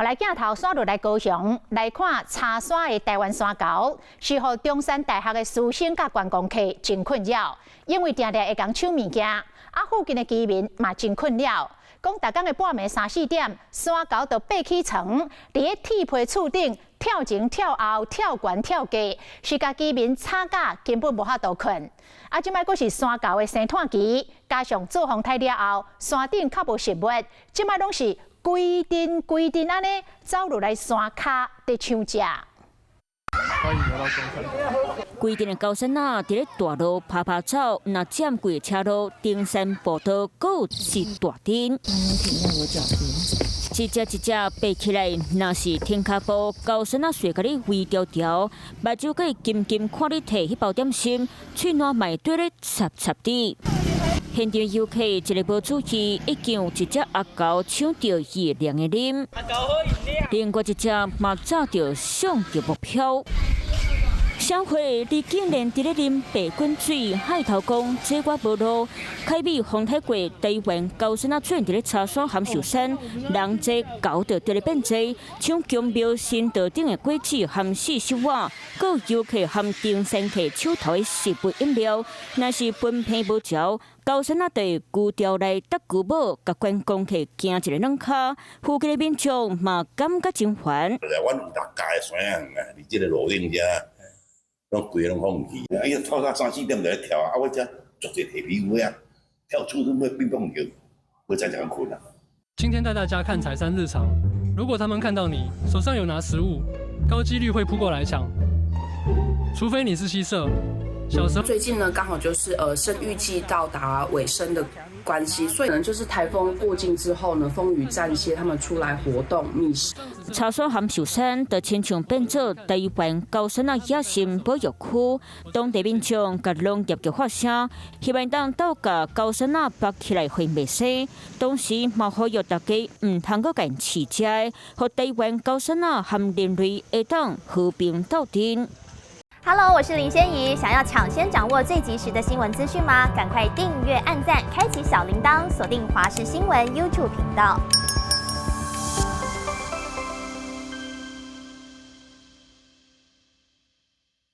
来镜头刷落来高雄来看茶山的台湾山猴，是互中山大学的师生甲观光客真困扰，因为常常会讲抢物件，附近的居民嘛真困扰。讲逐天的半暝3、4点，山猴就爬起床，伫咧铁皮厝顶跳前跳后、跳悬跳低，是甲居民吵架，根本无法度困。即摆阁是山猴的生炭期，加上做风台了后，山顶较无实物，即摆拢是规定安尼走落来山骹伫抢食。欢迎来到中山。规定的高山仔伫咧大路拍拍走，那占过车路，登山步道阁是大阵。一只爬起来，若是天脚步，高山仔随甲你微调调，目睭佮金金看你摕迄包点心，喙烂卖对咧插插滴。现场游客一个无注意，已经有一只阿猴抢到伊凉的啉，另外一只嘛早着上着目标。社会你竟然伫咧啉白滚水，海头讲这我无路。凯美风台过台湾高山仔出现伫咧茶山含寿山，人济搞到伫咧变济，抢强庙新道顶的果子含四手碗，各游客含登山客手头的食物饮料，若是分配无潮。高山仔地旧条内搭旧帽，甲观光客行一个软脚，附近的民众嘛感觉真烦。阮有大家的山啊，伫即个路顶遮。拢规个拢放唔去，哎呀，透到3、4点就咧跳我遮足侪铁皮屋啊，跳出都没冰冻球，我再讲困啊。今天带大家看采山日常，如果他们看到你手上有拿食物，高几率会扑过来抢，除非你是西社。小时候最近呢，刚好就是生育季到达尾声的关系，所以呢，就是台风过境之后呢，风雨暂歇，他们出来活动觅食。茶山含寿山就亲像变做台湾高山仔野生保育区，当地民众甲农业局发声，希望当斗甲高山仔拔起来会袂生，同时嘛呼吁大家唔通阁干饲食的，互台湾高山仔含人类会当和平斗阵。Hello， 我是林仙怡。想要抢先掌握最及时的新闻资讯吗？赶快订阅、按赞、开启小铃铛，锁定华视新闻 YouTube 频道。